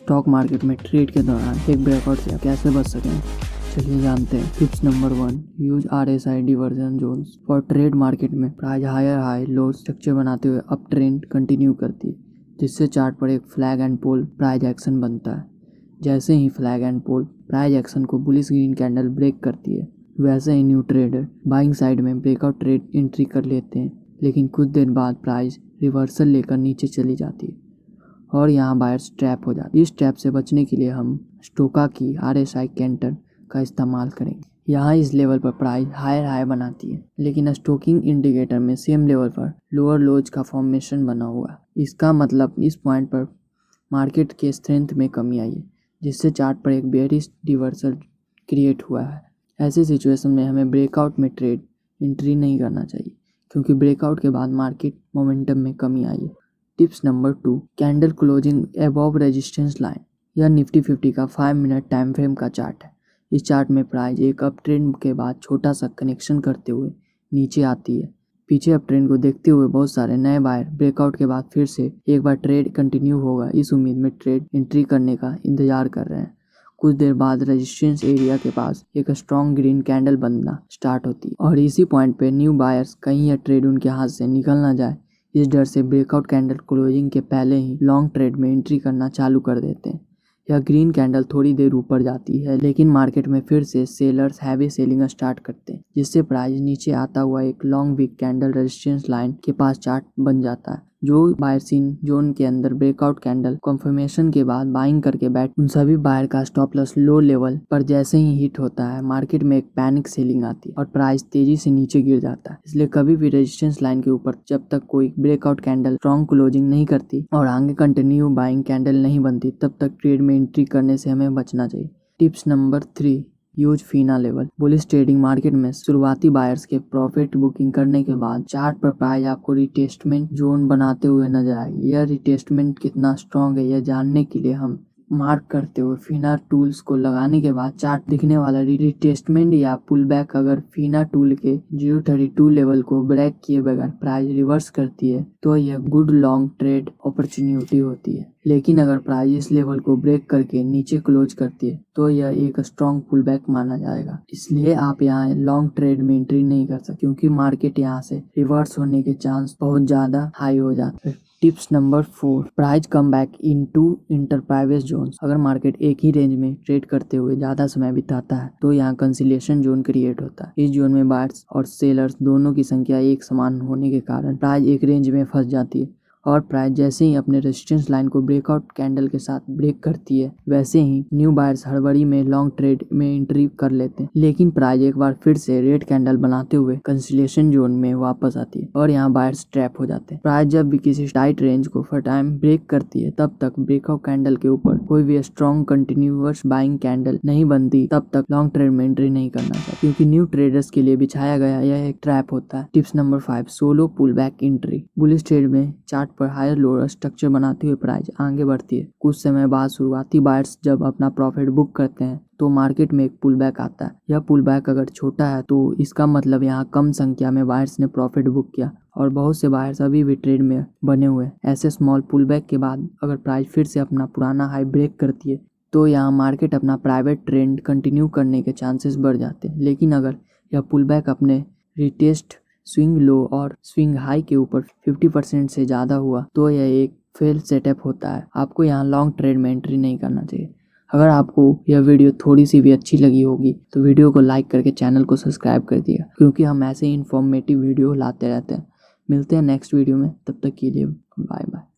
Stock market में trade के दौरान एक ब्रेकआउट से कैसे बच सकें, चलिए जानते हैं। Tips number 1, use RSI divergence zones for trade. Market में price higher high low structure बनाते हुए अप ट्रेंड कंटिन्यू करती है, जिससे चार्ट पर एक flag and pole price action बनता है। जैसे ही flag and pole price action को बुलिश ग्रीन कैंडल ब्रेक करती है, वैसे ही न्यू ट्रेडर बाइंग साइड में ब्रेकआउट ट्रेड एंट्री कर लेते हैं, लेकिन कुछ देर बाद प्राइस रिवर्सल लेकर नीचे चली जाती है और यहाँ बायर्स ट्रैप हो जाते हैं। इस ट्रैप से बचने के लिए हम स्टोका की RSI कैंटर का इस्तेमाल करेंगे। यहाँ इस लेवल पर प्राइस हायर हाई बनाती है, लेकिन स्टोकिंग इंडिकेटर में सेम लेवल पर लोअर लोज का फॉर्मेशन बना हुआ है। इसका मतलब इस पॉइंट पर मार्केट के स्ट्रेंथ में कमी आई है, जिससे चार्ट पर एक बेयरिश रिवर्सल क्रिएट हुआ है। ऐसे सिचुएशन में हमें ब्रेकआउट में ट्रेड एंट्री नहीं करना चाहिए, क्योंकि ब्रेकआउट के बाद मार्केट मोमेंटम में कमी आई है। Tips number 2, candle closing above resistance line. यह निफ्टी 50 का 5 मिनट टाइम फ्रेम का चार्ट है। इस चार्ट में प्राइस एक अप ट्रेंड के बाद छोटा सा कनेक्शन करते हुए नीचे आती है। पीछे अप ट्रेंड को देखते हुए बहुत सारे नए बायर ब्रेकआउट के बाद फिर से एक बार ट्रेड कंटिन्यू होगा इस उम्मीद में ट्रेड एंट्री करने का इंतजार कर रहे हैं। कुछ देर बाद रेजिस्टेंस एरिया के पास एक स्ट्रॉन्ग ग्रीन कैंडल बनना स्टार्ट होती है और इसी पॉइंट पे न्यू बायर्स कहीं यह ट्रेड उनके हाथ से निकल ना जाए, इस डर से ब्रेकआउट कैंडल क्लोजिंग के पहले ही लॉन्ग ट्रेड में एंट्री करना चालू कर देते हैं। यह ग्रीन कैंडल थोड़ी देर ऊपर जाती है, लेकिन मार्केट में फिर से सेलर्स हैवी सेलिंग स्टार्ट करते हैं, जिससे प्राइस नीचे आता हुआ एक long wick candle resistance line के पास चार्ट बन जाता है। जो बायर्स इन जोन के अंदर ब्रेकआउट कैंडल कंफर्मेशन के बाद बाइंग करके बैठ, उन सभी बायर का स्टॉप लॉस लो लेवल पर जैसे ही हिट होता है, मार्केट में एक पैनिक सेलिंग आती है और प्राइस तेजी से नीचे गिर जाता है। इसलिए कभी भी रेजिस्टेंस लाइन के ऊपर जब तक कोई ब्रेकआउट कैंडल स्ट्रॉन्ग क्लोजिंग नहीं करती और आगे कंटिन्यू बाइंग कैंडल नहीं बनती, तब तक ट्रेड में एंट्री करने से हमें बचना चाहिए। Tips number 3, use फीना level. Bullish trading market में शुरुआती बायर्स के प्रॉफिट बुकिंग करने के बाद चार्ट पर प्राइस आपको रिटेस्टमेंट जोन बनाते हुए नजर आएगी। यह रिटेस्टमेंट कितना स्ट्रॉन्ग है, यह जानने के लिए हम मार्क करते हुए फीना टूल्स को लगाने के बाद चार्ट दिखने वाला रिटेस्टमेंट या पुल बैक। अगर फीना टूल के 032 लेवल को ब्रेक किए बगैर प्राइस रिवर्स करती है, तो यह गुड लॉन्ग ट्रेड अपॉर्चुनिटी होती है। लेकिन अगर प्राइस इस लेवल को ब्रेक करके नीचे क्लोज करती है, तो यह एक स्ट्रॉन्ग पुल बैक माना जाएगा। इसलिए आप यहाँ लॉन्ग ट्रेड में एंट्री नहीं कर सकते, क्योंकि मार्केट यहाँ से रिवर्स होने के चांस बहुत ज्यादा हाई हो जाते हैं। Tips number 4, price come back in to enterprise zones. अगर मार्केट एक ही रेंज में ट्रेड करते हुए ज्यादा समय बिताता है, तो यहाँ कंसिलिएशन जोन क्रिएट होता है। इस जोन में बायर्स और सेलर्स दोनों की संख्या एक समान होने के कारण प्राइस एक रेंज में फंस जाती है और प्राइस जैसे ही अपने रेजिस्टेंस लाइन को ब्रेकआउट कैंडल के साथ ब्रेक करती है, वैसे ही न्यू बायर्स हड़बड़ी में लॉन्ग ट्रेड में एंट्री कर लेते हैं। लेकिन प्राइस एक बार फिर से रेड कैंडल बनाते हुए कंसिलिएशन जोन में वापस आती है और यहाँ बायर्स ट्रैप हो जाते हैं। प्राइस जब भी किसी टाइट रेंज को फॉर टाइम ब्रेक करती है, तब तक ब्रेकआउट कैंडल के ऊपर कोई भी स्ट्रॉन्ग कंटिन्यूअस बाइंग कैंडल नहीं बनती, तब तक लॉन्ग ट्रेड में एंट्री नहीं करना चाहिए, क्योंकि न्यू ट्रेडर्स के लिए बिछाया गया यह एक ट्रैप होता है। Tips number 5, solo pull back entry. Bullish trade में चार्ट पर हायर लोअर स्ट्रक्चर बनाते हुए प्राइस आगे बढ़ती है। कुछ समय बाद शुरुआती बायर्स जब अपना प्रॉफिट बुक करते हैं, तो मार्केट में एक पुल बैक आता है। यह पुल बैक अगर छोटा है, तो इसका मतलब यहाँ कम संख्या में बायर्स ने प्रॉफिट बुक किया और बहुत से बायर्स अभी भी ट्रेड में बने हुए हैं। ऐसे स्मॉल पुल बैक के बाद अगर प्राइस फिर से अपना पुराना हाई ब्रेक करती है, तो यहाँ मार्केट अपना प्राइवेट ट्रेंड कंटिन्यू करने के चांसेस बढ़ जाते हैं। लेकिन अगर यह पुल बैक अपने रिटेस्ट स्विंग लो और स्विंग हाई के ऊपर 50% से ज़्यादा हुआ, तो यह एक फेल सेटअप होता है। आपको यहाँ लॉन्ग ट्रेड में एंट्री नहीं करना चाहिए। अगर आपको यह वीडियो थोड़ी सी भी अच्छी लगी होगी, तो वीडियो को लाइक करके चैनल को सब्सक्राइब कर दिया, क्योंकि हम ऐसे ही इन्फॉर्मेटिव वीडियो लाते रहते हैं। मिलते हैं नेक्स्ट वीडियो में, तब तक के लिए बाय बाय।